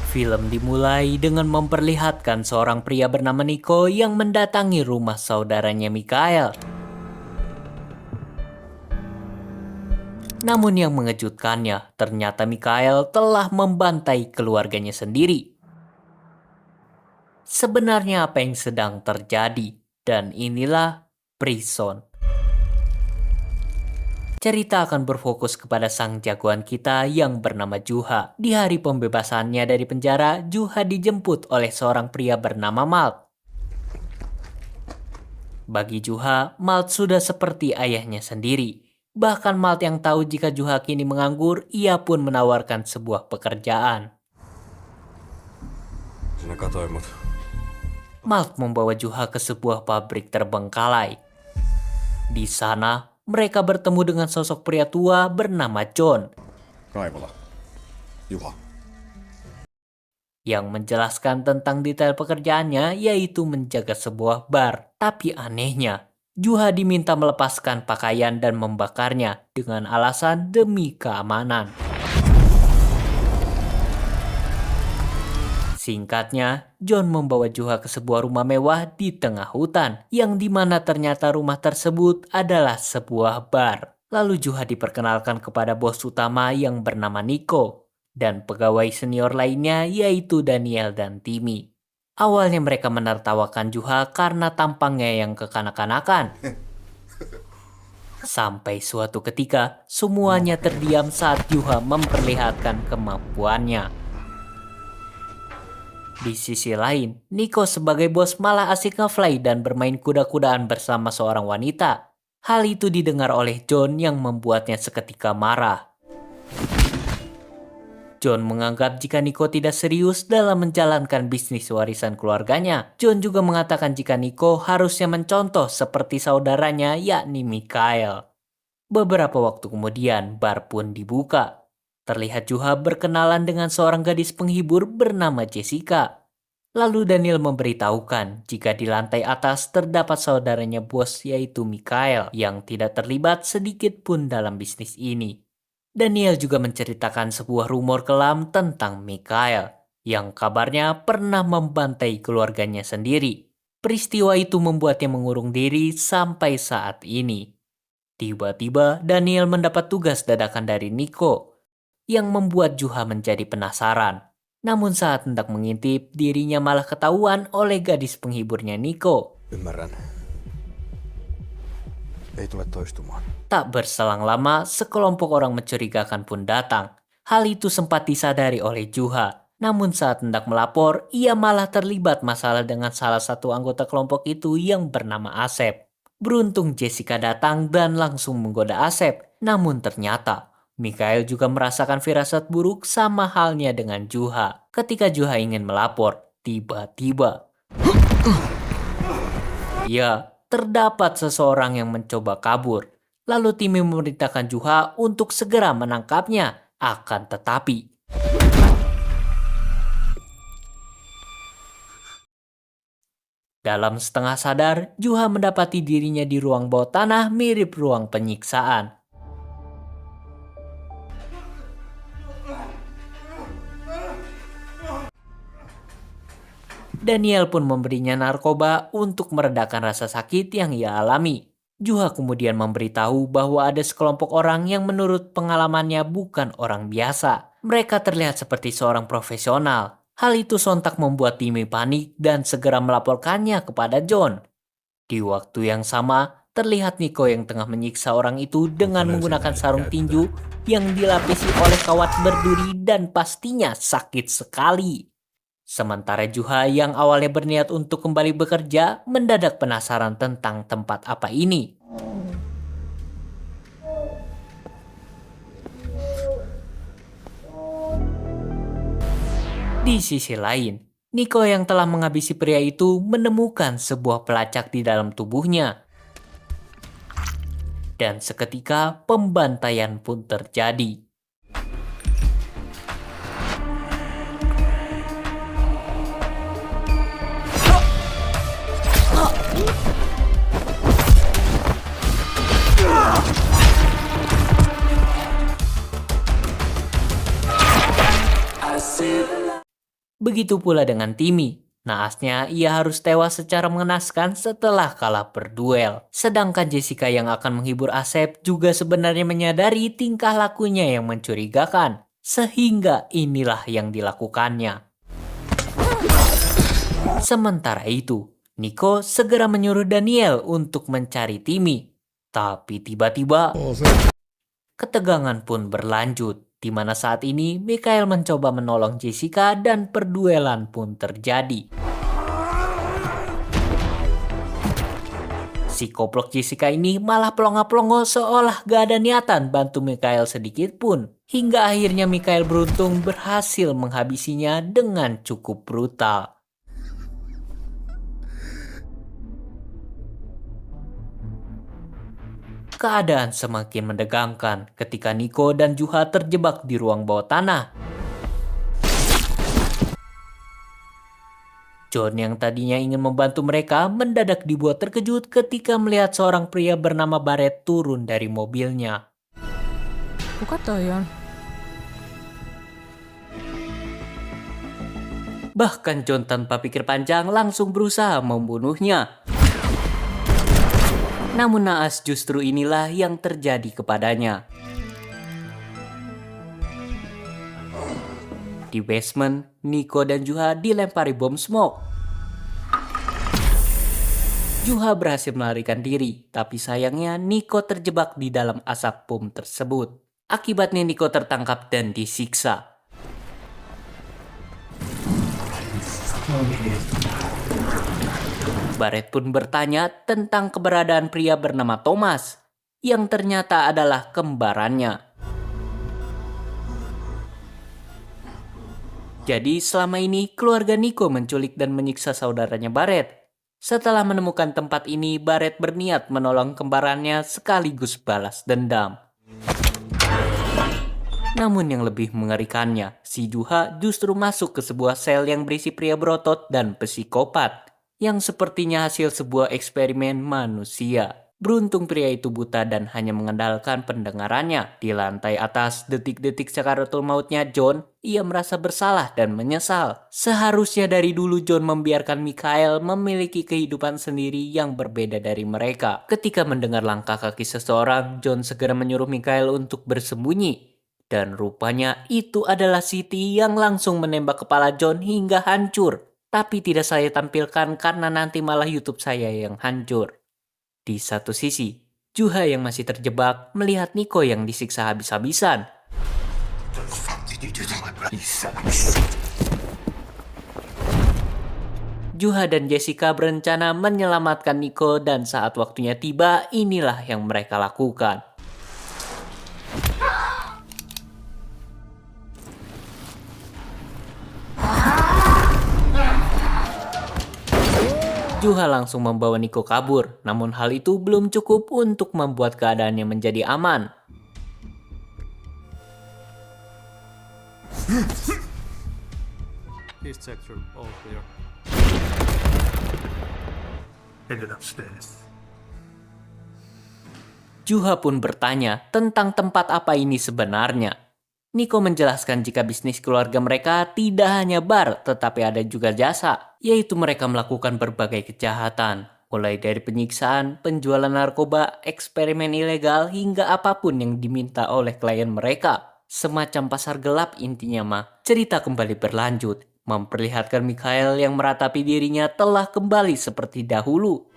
Film dimulai dengan memperlihatkan seorang pria bernama Nico yang mendatangi rumah saudaranya Mikhail. Namun yang mengejutkannya, ternyata Mikhail telah membantai keluarganya sendiri. Sebenarnya apa yang sedang terjadi? Dan inilah Prison. Cerita akan berfokus kepada sang jagoan kita yang bernama Juha. Di hari pembebasannya dari penjara, Juha dijemput oleh seorang pria bernama Malt. Bagi Juha, Malt sudah seperti ayahnya sendiri. Bahkan Malt yang tahu jika Juha kini menganggur, ia pun menawarkan sebuah pekerjaan. Sinä katsoit mut. Malt membawa Juha ke sebuah pabrik terbengkalai. Di sana, mereka bertemu dengan sosok pria tua bernama John Kaivola. Juha. yang menjelaskan tentang detail pekerjaannya, yaitu menjaga sebuah bar. Tapi anehnya, Juha diminta melepaskan pakaian dan membakarnya dengan alasan demi keamanan. Singkatnya, John membawa Juha ke sebuah rumah mewah di tengah hutan, yang dimana ternyata rumah tersebut adalah sebuah bar. Lalu Juha diperkenalkan kepada bos utama yang bernama Nico, dan pegawai senior lainnya yaitu Daniel dan Timmy. Awalnya mereka menertawakan Juha karena tampangnya yang kekanak-kanakan. Sampai suatu ketika, semuanya terdiam saat Juha memperlihatkan kemampuannya. Di sisi lain, Nico sebagai bos malah asik ngefly dan bermain kuda-kudaan bersama seorang wanita. Hal itu didengar oleh John yang membuatnya seketika marah. John menganggap jika Nico tidak serius dalam menjalankan bisnis warisan keluarganya. John juga mengatakan jika Nico harusnya mencontoh seperti saudaranya yakni Mikhail. Beberapa waktu kemudian, bar pun dibuka. Terlihat Juha berkenalan dengan seorang gadis penghibur bernama Jessica. Lalu Daniel memberitahukan jika di lantai atas terdapat saudaranya bos yaitu Mikhail yang tidak terlibat sedikit pun dalam bisnis ini. Daniel juga menceritakan sebuah rumor kelam tentang Mikhail yang kabarnya pernah membantai keluarganya sendiri. Peristiwa itu membuatnya mengurung diri sampai saat ini. Tiba-tiba Daniel mendapat tugas dadakan dari Nico yang membuat Juha menjadi penasaran. Namun saat hendak mengintip, dirinya malah ketahuan oleh gadis penghiburnya Nico. Ymmärrän. Ei tule toistumaan. Tak berselang lama, sekelompok orang mencurigakan pun datang. Hal itu sempat disadari oleh Juha. Namun saat hendak melapor, ia malah terlibat masalah dengan salah satu anggota kelompok itu yang bernama Asep. Beruntung Jessica datang dan langsung menggoda Asep. Namun ternyata Mikhail juga merasakan firasat buruk sama halnya dengan Juha. Ketika Juha ingin melapor, tiba-tiba ya, terdapat seseorang yang mencoba kabur. Lalu Timmy memerintahkan Juha untuk segera menangkapnya. Akan tetapi dalam setengah sadar, Juha mendapati dirinya di ruang bawah tanah mirip ruang penyiksaan. Daniel pun memberinya narkoba untuk meredakan rasa sakit yang ia alami. Juha kemudian memberitahu bahwa ada sekelompok orang yang menurut pengalamannya bukan orang biasa. Mereka terlihat seperti seorang profesional. Hal itu sontak membuat Timmy panik dan segera melaporkannya kepada John. Di waktu yang sama, terlihat Nico yang tengah menyiksa orang itu dengan menggunakan sarung tinju yang dilapisi oleh kawat berduri dan pastinya sakit sekali. Sementara Juha yang awalnya berniat untuk kembali bekerja mendadak penasaran tentang tempat apa ini. Di sisi lain, Nico yang telah menghabisi pria itu menemukan sebuah pelacak di dalam tubuhnya. Dan seketika pembantaian pun terjadi. Begitu pula dengan Timmy. Naasnya, ia harus tewas secara mengenaskan setelah kalah berduel. Sedangkan Jessica yang akan menghibur Asep juga sebenarnya menyadari tingkah lakunya yang mencurigakan. Sehingga inilah yang dilakukannya. Sementara itu, Nico segera menyuruh Daniel untuk mencari Timmy. Tapi tiba-tiba, ketegangan pun berlanjut, di mana saat ini Mikhail mencoba menolong Jessica dan perduelan pun terjadi. Si koplok Jessica ini malah pelongo-pelongo seolah gak ada niatan bantu Mikhail sedikit pun. Hingga akhirnya Mikhail beruntung berhasil menghabisinya dengan cukup brutal. Keadaan semakin menegangkan ketika Nico dan Juha terjebak di ruang bawah tanah. John yang tadinya ingin membantu mereka mendadak dibuat terkejut ketika melihat seorang pria bernama Barrett turun dari mobilnya. Kuka toi on? Bahkan John tanpa pikir panjang langsung berusaha membunuhnya. Namun naas justru inilah yang terjadi kepadanya. Di basement, Nico dan Juha dilempari bom smoke. Juha berhasil melarikan diri, tapi sayangnya Nico terjebak di dalam asap bom tersebut. Akibatnya Nico tertangkap dan disiksa. Barrett pun bertanya tentang keberadaan pria bernama Thomas, yang ternyata adalah kembarannya. Jadi selama ini keluarga Nico menculik dan menyiksa saudaranya Barrett. Setelah menemukan tempat ini, Barrett berniat menolong kembarannya sekaligus balas dendam. Namun yang lebih mengerikannya, si Juha justru masuk ke sebuah sel yang berisi pria berotot dan psikopat, yang sepertinya hasil sebuah eksperimen manusia. Beruntung pria itu buta dan hanya mengandalkan pendengarannya. Di lantai atas, detik-detik sakaratul mautnya John, ia merasa bersalah dan menyesal. Seharusnya dari dulu John membiarkan Mikhail memiliki kehidupan sendiri yang berbeda dari mereka. Ketika mendengar langkah kaki seseorang, John segera menyuruh Mikhail untuk bersembunyi. Dan rupanya itu adalah Siti yang langsung menembak kepala John hingga hancur. Tapi tidak saya tampilkan karena nanti malah YouTube saya yang hancur. Di satu sisi, Juha yang masih terjebak melihat Nico yang disiksa habis-habisan. Juha dan Jessica berencana menyelamatkan Nico dan saat waktunya tiba, inilah yang mereka lakukan. Juha langsung membawa Nico kabur, namun hal itu belum cukup untuk membuat keadaannya menjadi aman. East sector, all clear. Headed upstairs. Juha pun bertanya tentang tempat apa ini sebenarnya. Nico menjelaskan jika bisnis keluarga mereka tidak hanya bar, tetapi ada juga jasa, yaitu mereka melakukan berbagai kejahatan, mulai dari penyiksaan, penjualan narkoba, eksperimen ilegal, hingga apapun yang diminta oleh klien mereka. Semacam pasar gelap intinya mah. Cerita kembali berlanjut, memperlihatkan Mikhail yang meratapi dirinya telah kembali seperti dahulu.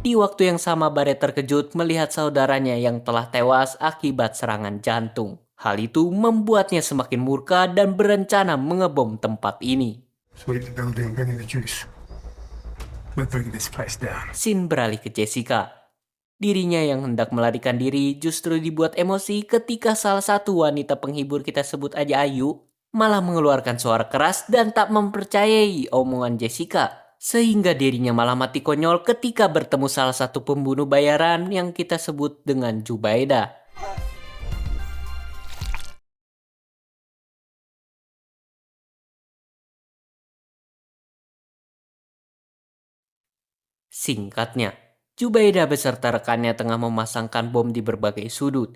Di waktu yang sama Barrett terkejut melihat saudaranya yang telah tewas akibat serangan jantung. Hal itu membuatnya semakin murka dan berencana mengebom tempat ini. Sweep the building, bring in the juice. We're bringing this place down. Scene beralih ke Jessica. Dirinya yang hendak melarikan diri justru dibuat emosi ketika salah satu wanita penghibur kita sebut aja Ayu malah mengeluarkan suara keras dan tak mempercayai omongan Jessica. Sehingga dirinya malah mati konyol ketika bertemu salah satu pembunuh bayaran yang kita sebut dengan Jubaida. Singkatnya, Jubaida beserta rekannya tengah memasangkan bom di berbagai sudut.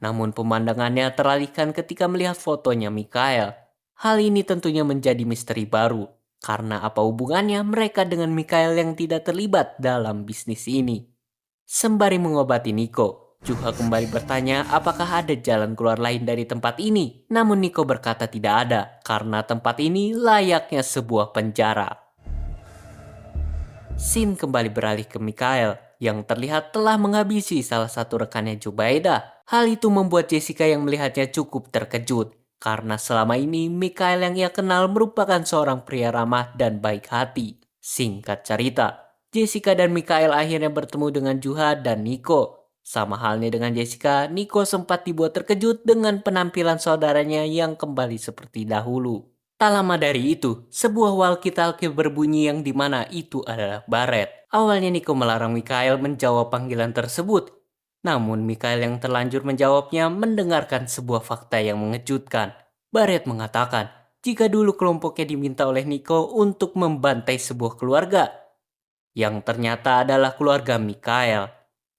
Namun pemandangannya teralihkan ketika melihat fotonya Mikhail. Hal ini tentunya menjadi misteri baru, karena apa hubungannya mereka dengan Mikhail yang tidak terlibat dalam bisnis ini. Sembari mengobati Nico, Juha kembali bertanya apakah ada jalan keluar lain dari tempat ini. Namun Nico berkata tidak ada, karena tempat ini layaknya sebuah penjara. Scene kembali beralih ke Mikhail, yang terlihat telah menghabisi salah satu rekannya Zubaida. Hal itu membuat Jessica yang melihatnya cukup terkejut, karena selama ini Mikhail yang ia kenal merupakan seorang pria ramah dan baik hati. Singkat cerita, Jessica dan Mikhail akhirnya bertemu dengan Juha dan Nico. Sama halnya dengan Jessica, Nico sempat dibuat terkejut dengan penampilan saudaranya yang kembali seperti dahulu. Tak lama dari itu, sebuah walkie-talkie berbunyi yang dimana itu adalah Barret. Awalnya Nico melarang Mikhail menjawab panggilan tersebut. Namun Mikhail yang terlanjur menjawabnya mendengarkan sebuah fakta yang mengejutkan. Barret mengatakan jika dulu kelompoknya diminta oleh Nico untuk membantai sebuah keluarga, yang ternyata adalah keluarga Mikhail.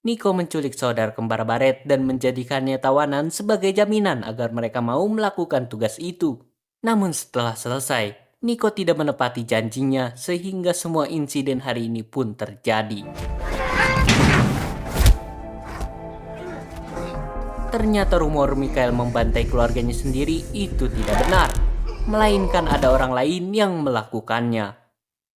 Nico menculik saudara kembar Barret dan menjadikannya tawanan sebagai jaminan agar mereka mau melakukan tugas itu. Namun setelah selesai, Nico tidak menepati janjinya sehingga semua insiden hari ini pun terjadi. Ternyata rumor Mikhail membantai keluarganya sendiri itu tidak benar, melainkan ada orang lain yang melakukannya.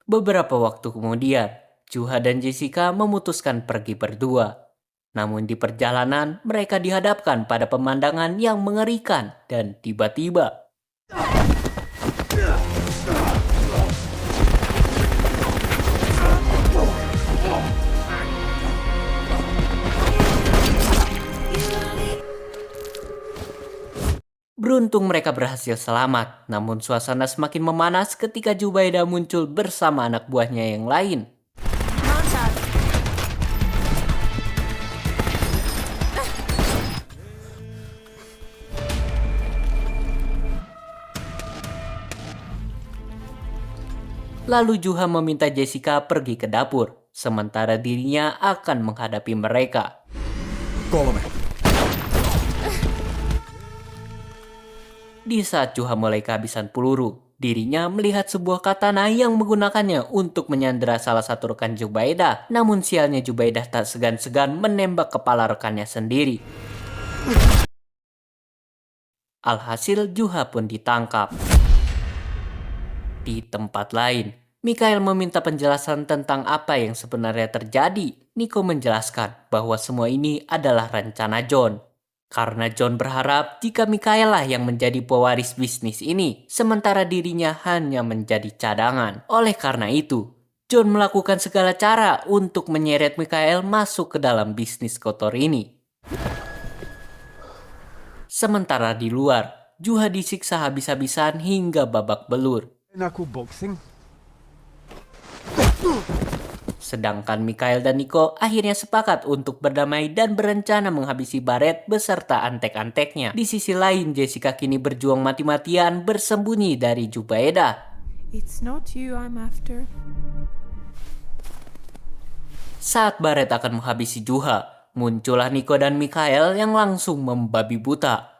Beberapa waktu kemudian, Juha dan Jessica memutuskan pergi berdua. Namun di perjalanan mereka dihadapkan pada pemandangan yang mengerikan dan tiba-tiba beruntung mereka berhasil selamat, namun suasana semakin memanas ketika Zubaida muncul bersama anak buahnya yang lain. Lalu Juha meminta Jessica pergi ke dapur, sementara dirinya akan menghadapi mereka. 3. Di saat Juha mulai kehabisan peluru, dirinya melihat sebuah katana yang menggunakannya untuk menyandera salah satu rekan Zubaida. Namun sialnya Zubaida tak segan-segan menembak kepala rekannya sendiri. Alhasil Juha pun ditangkap. Di tempat lain, Mikhail meminta penjelasan tentang apa yang sebenarnya terjadi. Nico menjelaskan bahwa semua ini adalah rencana John. Karena John berharap jika Mikhail lah yang menjadi pewaris bisnis ini, sementara dirinya hanya menjadi cadangan. Oleh karena itu, John melakukan segala cara untuk menyeret Mikhail masuk ke dalam bisnis kotor ini. Sementara di luar, Juha disiksa habis-habisan hingga babak belur. Knuckle boxing. Sedangkan Mikhail dan Nico akhirnya sepakat untuk berdamai dan berencana menghabisi Barret beserta antek-anteknya. Di sisi lain, Jessica kini berjuang mati-matian bersembunyi dari Zubaida. It's not you I'm after. Saat Barret akan menghabisi Juha, muncullah Nico dan Mikhail yang langsung membabi buta.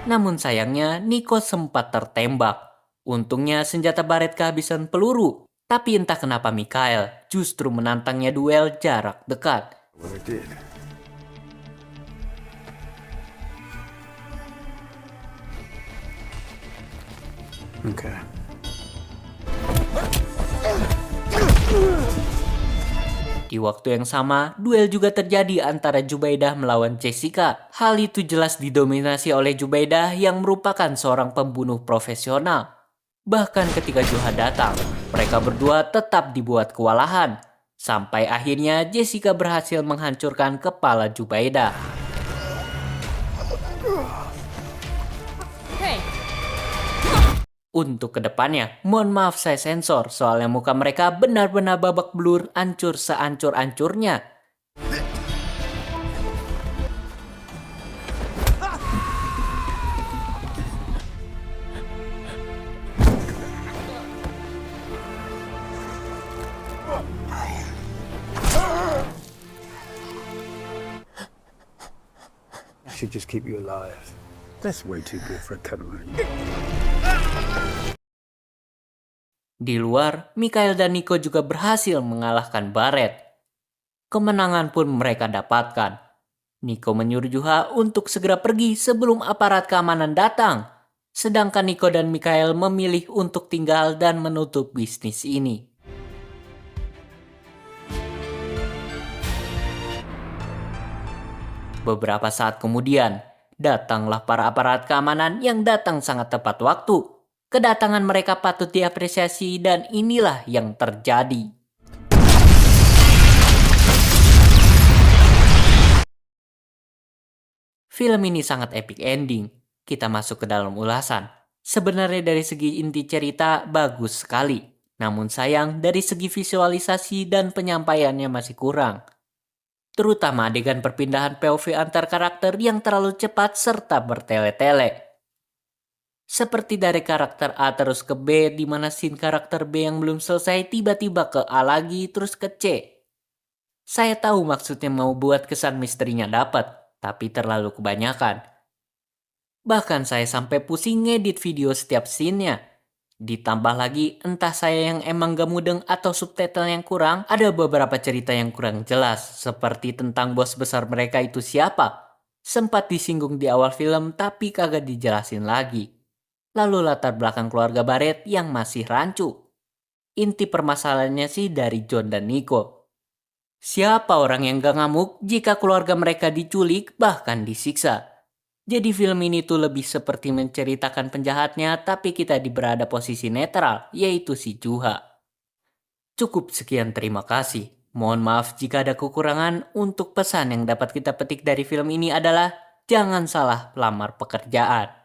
Namun sayangnya Nico sempat tertembak. Untungnya senjata Barret kehabisan peluru. Tapi entah kenapa Mikhail justru menantangnya duel jarak dekat. Well, I did. Okay. Di waktu yang sama, duel juga terjadi antara Zubaida melawan Jessica. Hal itu jelas didominasi oleh Zubaida yang merupakan seorang pembunuh profesional. Bahkan ketika Juha datang, mereka berdua tetap dibuat kewalahan. Sampai akhirnya Jessica berhasil menghancurkan kepala Zubaida. Hey, Untuk kedepannya, mohon maaf saya sensor soalnya muka mereka benar-benar babak belur, hancur seancur-ancurnya. should just keep you alive. That's way too good for a cuddle. Di luar, Mikhail dan Nico juga berhasil mengalahkan Barret. Kemenangan pun mereka dapatkan. Nico menyuruh Juha untuk segera pergi sebelum aparat keamanan datang. Sedangkan Nico dan Mikhail memilih untuk tinggal dan menutup bisnis ini. Beberapa saat kemudian, datanglah para aparat keamanan yang datang sangat tepat waktu. Kedatangan mereka patut diapresiasi dan inilah yang terjadi. Film ini sangat epic ending. Kita masuk ke dalam ulasan. Sebenarnya dari segi inti cerita bagus sekali. Namun sayang dari segi visualisasi dan penyampaiannya masih kurang. Terutama adegan perpindahan POV antar karakter yang terlalu cepat serta bertele-tele. Seperti dari karakter A terus ke B, di mana scene karakter B yang belum selesai tiba-tiba ke A lagi terus ke C. Saya tahu maksudnya mau buat kesan misterinya dapat, tapi terlalu kebanyakan. Bahkan saya sampai pusing ngedit video setiap scene-nya. Ditambah lagi entah saya yang emang gak mudeng atau subtitle yang kurang, ada beberapa cerita yang kurang jelas, seperti tentang bos besar mereka itu siapa. Sempat disinggung di awal film tapi kagak dijelasin lagi. Lalu latar belakang keluarga Barret yang masih rancu. Inti permasalahannya sih dari John dan Nico. Siapa orang yang gak ngamuk jika keluarga mereka diculik bahkan disiksa? Jadi film ini tuh lebih seperti menceritakan penjahatnya tapi kita berada posisi netral, yaitu si Juha. Cukup sekian, terima kasih. Mohon maaf jika ada kekurangan. Untuk pesan yang dapat kita petik dari film ini adalah jangan salah lamar pekerjaan.